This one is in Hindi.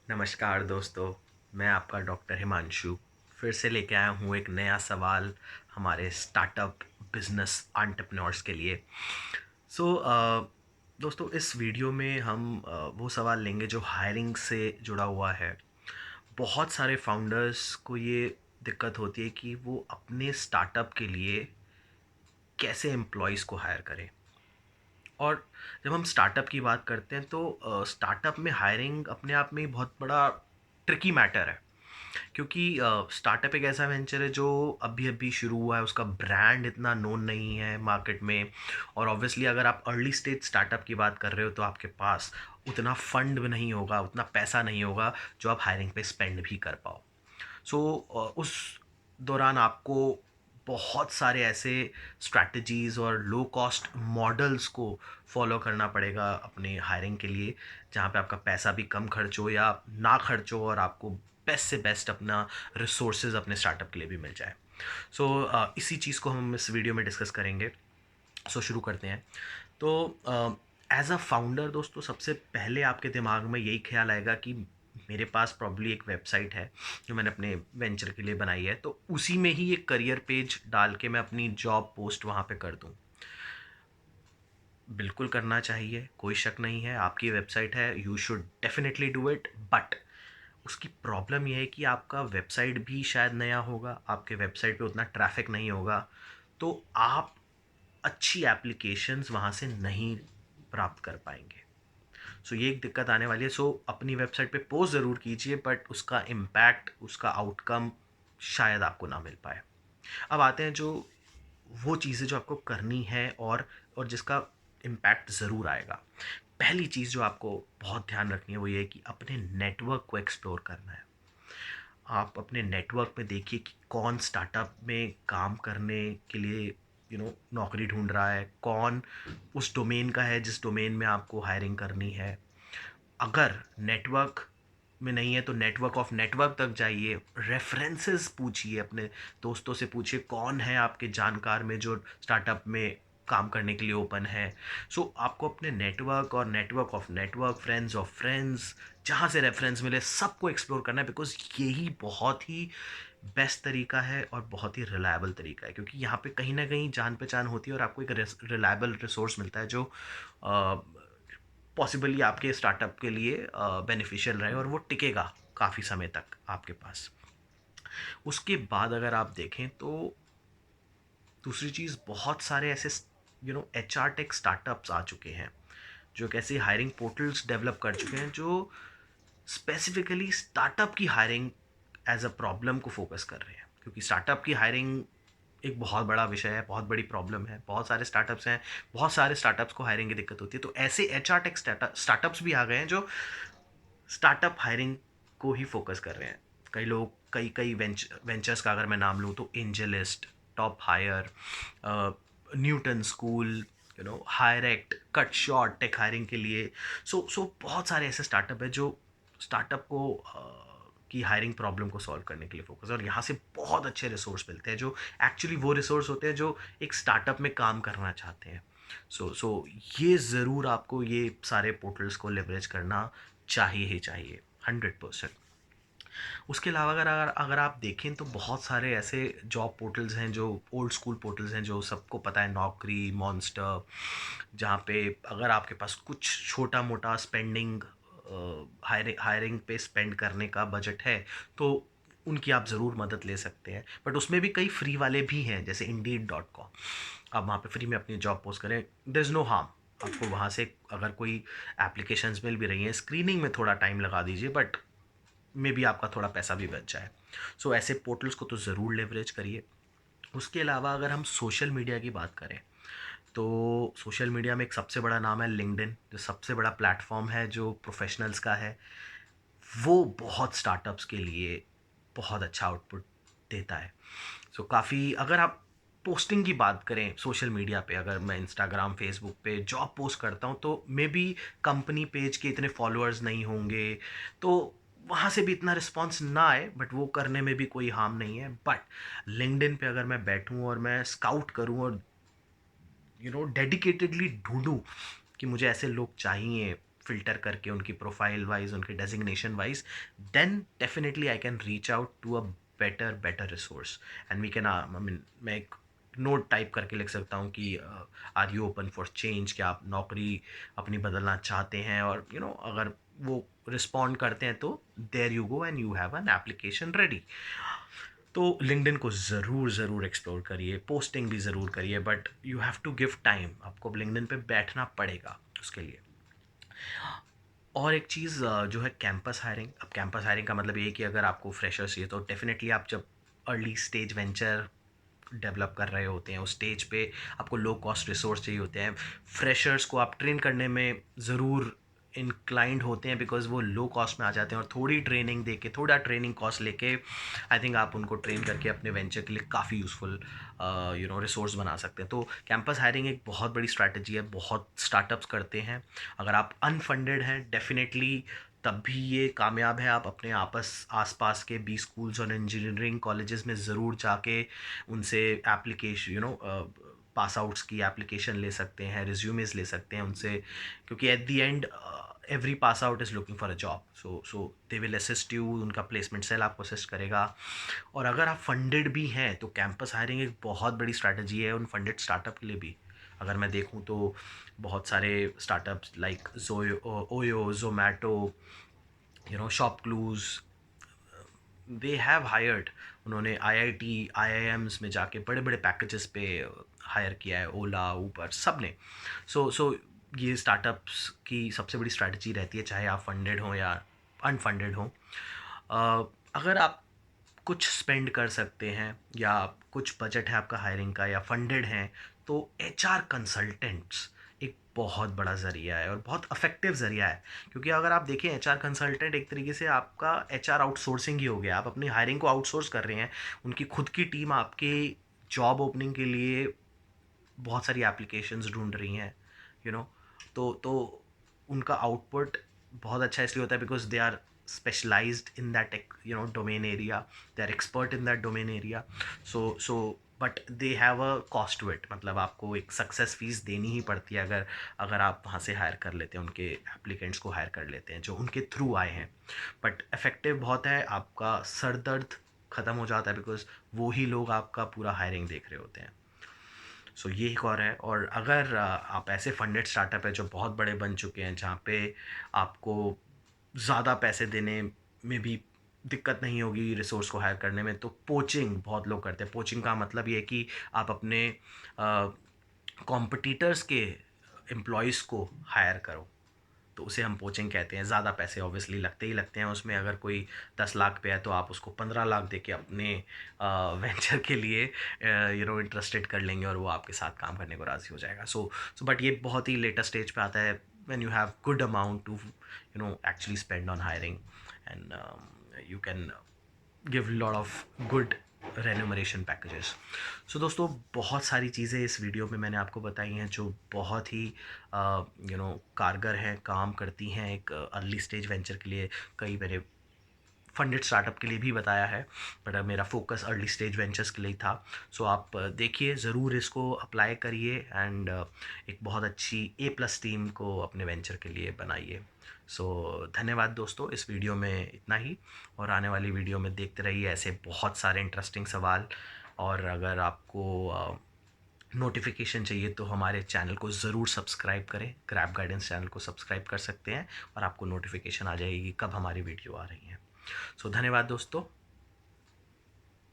नमस्कार दोस्तों, मैं आपका डॉक्टर हिमांशु फिर से लेके आया हूँ एक नया सवाल हमारे स्टार्टअप बिजनेस एंटरप्रेन्योर्स के लिए। सो दोस्तों, इस वीडियो में हम वो सवाल लेंगे जो हायरिंग से जुड़ा हुआ है। बहुत सारे फाउंडर्स को ये दिक्कत होती है कि वो अपने स्टार्टअप के लिए कैसे एम्प्लॉयज़ को हायर करें। और जब हम स्टार्टअप की बात करते हैं तो स्टार्टअप में हायरिंग अपने आप में ही बहुत बड़ा ट्रिकी मैटर है, क्योंकि स्टार्टअप एक ऐसा वेंचर है जो अभी अभी शुरू हुआ है, उसका ब्रांड इतना नोन नहीं है मार्केट में। और ऑब्वियसली अगर आप अर्ली स्टेज स्टार्टअप की बात कर रहे हो तो आपके पास उतना फंड भी नहीं होगा, उतना पैसा नहीं होगा जो आप हायरिंग पे स्पेंड भी कर पाओ। सो उस दौरान आपको बहुत सारे ऐसे स्ट्रैटेजीज़ और लो कॉस्ट मॉडल्स को फॉलो करना पड़ेगा अपने हायरिंग के लिए, जहाँ पे आपका पैसा भी कम खर्च हो या ना खर्च हो और आपको बेस्ट से बेस्ट अपना रिसोर्सेज अपने स्टार्टअप के लिए भी मिल जाए। सो इसी चीज़ को हम इस वीडियो में डिस्कस करेंगे। सो शुरू करते हैं। तो एज अ फाउंडर दोस्तों, सबसे पहले आपके दिमाग में यही ख्याल आएगा कि मेरे पास प्रॉब्ली एक वेबसाइट है जो मैंने अपने वेंचर के लिए बनाई है, तो उसी में ही एक करियर पेज डाल के मैं अपनी जॉब पोस्ट वहाँ पे कर दूँ। बिल्कुल करना चाहिए, कोई शक नहीं है, आपकी वेबसाइट है, you should definitely do it. But उसकी प्रॉब्लम ये है कि आपका वेबसाइट भी शायद नया होगा, आपके वेबसाइट पे उतना ट्रैफिक नहीं होगा, तो आप अच्छी एप्लीकेशंस वहाँ से नहीं प्राप्त कर पाएंगे। सो ये एक दिक्कत आने वाली है। सो अपनी वेबसाइट पे पोस्ट ज़रूर कीजिए, बट उसका इम्पैक्ट, उसका आउटकम शायद आपको ना मिल पाए। अब आते हैं जो वो चीज़ें जो आपको करनी है और जिसका इम्पैक्ट ज़रूर आएगा। पहली चीज़ जो आपको बहुत ध्यान रखनी है वो ये है कि अपने नेटवर्क को एक्सप्लोर करना है। आप अपने नेटवर्क में देखिए कि कौन स्टार्टअप में काम करने के लिए नौकरी ढूंढ रहा है, कौन उस डोमेन का है जिस डोमेन में आपको हायरिंग करनी है। अगर नेटवर्क में नहीं है तो नेटवर्क ऑफ नेटवर्क तक जाइए, रेफरेंसेस पूछिए, अपने दोस्तों से पूछिए कौन है आपके जानकार में जो स्टार्टअप में काम करने के लिए ओपन है। सो आपको अपने नेटवर्क और network of network, friends of friends, जहाँ से रेफरेंस मिले सबको एक्सप्लोर करना है, बिकॉज यही बहुत ही बेस्ट तरीका है और बहुत ही रिलायबल तरीका है, क्योंकि यहाँ पे कहीं ना कहीं जान पहचान होती है और आपको एक रिलायबल रिसोर्स मिलता है जो पॉसिबली आपके स्टार्टअप के लिए बेनिफिशियल रहे और वो टिकेगा काफ़ी समय तक आपके पास। उसके बाद अगर आप देखें तो दूसरी चीज़, बहुत सारे ऐसे एच आर टेक स्टार्टअप्स आ चुके हैं जो एक ऐसे हायरिंग पोर्टल्स डेवलप कर चुके हैं जो स्पेसिफिकली स्टार्टअप की हायरिंग एज अ प्रॉब्लम को फोकस कर रहे हैं, क्योंकि स्टार्टअप की हायरिंग एक बहुत बड़ा विषय है, बहुत बड़ी प्रॉब्लम है, बहुत सारे स्टार्टअप्स हैं, बहुत सारे स्टार्टअप्स को हायरिंग की दिक्कत होती है। तो ऐसे एच आर टेक स्टार्टअप्स भी आ गए हैं जो स्टार्टअप हायरिंग को ही फोकस कर रहे हैं। कई लोग, कई कई वेंचर्स का अगर मैं नाम लूँ तो AngelList, Top Hire, Newton School, Hirect, Cutshort tech hiring के लिए। सो बहुत सारे ऐसे स्टार्टअप है जो स्टार्टअप को की हायरिंग प्रॉब्लम को सॉल्व करने के लिए फोकस है, और यहाँ से बहुत अच्छे रिसोर्स मिलते हैं जो एक्चुअली वो रिसोर्स होते हैं जो एक स्टार्टअप में काम करना चाहते हैं। सो ये ज़रूर आपको ये सारे पोर्टल्स को लेवरेज करना चाहिए ही चाहिए, 100%। उसके अलावा अगर अगर अगर आप देखें तो बहुत सारे ऐसे जॉब पोर्टल्स हैं जो ओल्ड स्कूल पोर्टल्स हैं जो सबको पता है, नौकरी, मॉन्स्टर, जहाँ पे अगर आपके पास कुछ छोटा मोटा स्पेंडिंग, हायरिंग पे स्पेंड करने का बजट है तो उनकी आप ज़रूर मदद ले सकते हैं। बट उसमें भी कई फ्री वाले भी हैं, जैसे Indeed.com। आप वहाँ पे फ्री में अपनी जॉब पोस्ट करें, देयर इज़ नो हार्म। आपको वहाँ से अगर कोई एप्लीकेशंस मिल भी रही हैं, स्क्रीनिंग में थोड़ा टाइम लगा दीजिए, बट मे बी आपका थोड़ा पैसा भी बच जाए। सो ऐसे पोर्टल्स को तो ज़रूर लेवरेज करिए। उसके अलावा अगर हम सोशल मीडिया की बात करें तो सोशल मीडिया में एक सबसे बड़ा नाम है लिंक्डइन, जो सबसे बड़ा प्लेटफॉर्म है जो प्रोफेशनल्स का है। वो बहुत स्टार्टअप्स के लिए बहुत अच्छा आउटपुट देता है। सो काफ़ी, अगर आप पोस्टिंग की बात करें सोशल मीडिया पे, अगर मैं इंस्टाग्राम, फेसबुक पे जॉब पोस्ट करता हूँ तो मे बी कंपनी पेज के इतने फॉलोअर्स नहीं होंगे, तो वहाँ से भी इतना रिस्पॉन्स ना आए, बट वो करने में भी कोई हार्म नहीं है। बट लिंक्डइन पे अगर मैं बैठूँ और मैं स्काउट करूँ और डेडिकेटेडली ढूंढूं कि मुझे ऐसे लोग चाहिए फ़िल्टर करके उनकी प्रोफाइल वाइज, उनके designation wise, then definitely I can reach out to a better resource and we can, I mean, मैं एक नोट टाइप करके लिख सकता हूँ कि are you open for change, क्या आप नौकरी अपनी बदलना चाहते हैं, और अगर वो रिस्पॉन्ड करते हैं तो there you go and you have an application ready. तो लिंक्डइन को ज़रूर एक्सप्लोर करिए, पोस्टिंग भी ज़रूर करिए, but you have to give time. आपको लिंक्डइन पे बैठना पड़ेगा उसके लिए। और एक चीज़ जो है कैंपस हायरिंग। अब कैंपस हायरिंग का मतलब ये है कि अगर आपको फ्रेशर्स चाहिए तो डेफिनेटली आप जब अर्ली स्टेज वेंचर डेवलप कर रहे होते हैं, उस स्टेज पे आपको लो कॉस्ट रिसोर्स चाहिए होते हैं। फ्रेशर्स को आप ट्रेन करने में ज़रूर इंक्लाइंड होते हैं बिकॉज वो लो कॉस्ट में आ जाते हैं, और थोड़ी ट्रेनिंग दे के, थोड़ा ट्रेनिंग कॉस्ट लेके आई थिंक आप उनको ट्रेन करके अपने वेंचर के लिए काफ़ी यूज़फुल रिसोर्स बना सकते हैं। तो कैंपस हायरिंग एक बहुत बड़ी स्ट्रैटेजी है, बहुत स्टार्टअप्स करते हैं। अगर आप अनफंडेड हैं डेफिनेटली तब भी ये कामयाब है। आप अपने आसपास के बी स्कूल्स और इंजीनियरिंग कॉलेजेस में ज़रूर जाके उनसे एप्लीकेशन पास आउट्स की एप्लीकेशन ले सकते हैं, रिज्यूमेस ले सकते हैं उनसे, क्योंकि at the end every pass out is looking for a job, so they will assist you. उनका प्लेसमेंट सेल आपको असिस्ट करेगा। और अगर आप फंडेड भी हैं तो कैंपस हायरिंग एक बहुत बड़ी स्ट्रैटेजी है उन फंडेड स्टार्टअप के लिए भी। अगर मैं देखूं तो बहुत सारे startups like OYO, Zomato, shop clues, they have hired, उन्होंने आईआईटी आईआईएम्स में जाके बड़े बड़े पैकेजेस पे हायर किया है, ओला, ऊबर, सब ने। सो ये स्टार्टअप्स की सबसे बड़ी स्ट्रैटेजी रहती है, चाहे आप फंडेड हों या अनफंडेड हों। अगर आप कुछ स्पेंड कर सकते हैं या कुछ बजट है आपका हायरिंग का या फंडेड हैं, तो एचआर कंसल्टेंट्स एक बहुत बड़ा ज़रिया है और बहुत इफेक्टिव ज़रिया है। क्योंकि अगर आप देखें, एचआर कंसल्टेंट एक तरीके से आपका एचआर आउटसोर्सिंग ही हो गया। आप अपनी हायरिंग को आउटसोर्स कर रहे हैं, उनकी खुद की टीम आपके जॉब ओपनिंग के लिए बहुत सारी एप्लीकेशंस ढूंढ रही हैं, यू नो तो उनका आउटपुट बहुत अच्छा इसलिए होता है because they are specialized in that domain area, they are expert in that domain area. So but they have a cost to it, मतलब आपको एक सक्सेस फीस देनी ही पड़ती है अगर अगर आप वहाँ से हायर कर लेते हैं, उनके एप्लीकेंट्स को हायर कर लेते हैं जो उनके थ्रू आए हैं। बट इफेक्टिव बहुत है, आपका सर दर्द ख़त्म हो जाता है बिकॉज वो ही लोग आपका पूरा हायरिंग देख रहे होते हैं। सो ये एक और है। और अगर आप ऐसे फंडेड स्टार्टअप है जो बहुत बड़े बन चुके हैं, जहाँ पे आपको ज़्यादा पैसे देने में भी दिक्कत नहीं होगी रिसोर्स को हायर करने में, तो पोचिंग बहुत लोग करते हैं। पोचिंग का मतलब ये है कि आप अपने कॉम्पिटिटर्स के एम्प्लॉयज़ को हायर करो, तो उसे हम पोचिंग कहते हैं। ज़्यादा पैसे ऑब्वियसली लगते ही लगते हैं उसमें। अगर कोई 10 लाख पे है तो आप उसको 15 लाख दे के अपने वेंचर के लिए इंटरेस्टेड कर लेंगे और वो आपके साथ काम करने को राज़ी हो जाएगा। सो बट ये बहुत ही लेटर स्टेज पे आता है when you have good amount to actually spend on hiring, and you can give lot of good remuneration packages. So दोस्तों, बहुत सारी चीज़ें इस वीडियो में मैंने आपको बताई हैं जो बहुत ही कारगर हैं, काम करती हैं एक अर्ली स्टेज वेंचर के लिए। कई मैंने फंडेड स्टार्टअप के लिए भी बताया है, बट मेरा फोकस अर्ली स्टेज वेंचर्स के लिए था। सो आप देखिए, ज़रूर इसको अप्लाई करिए एंड एक बहुत अच्छी A+ टीम को अपने वेंचर के लिए बनाइए। सो धन्यवाद दोस्तों, इस वीडियो में इतना ही, और आने वाली वीडियो में देखते रहिए ऐसे बहुत सारे इंटरेस्टिंग सवाल। और अगर आपको नोटिफिकेशन चाहिए तो हमारे चैनल को ज़रूर सब्सक्राइब करें। क्रैप गाइडेंस चैनल को सब्सक्राइब कर सकते हैं और आपको नोटिफिकेशन आ जाएगी कब हमारी वीडियो आ रही है। सो धन्यवाद दोस्तों।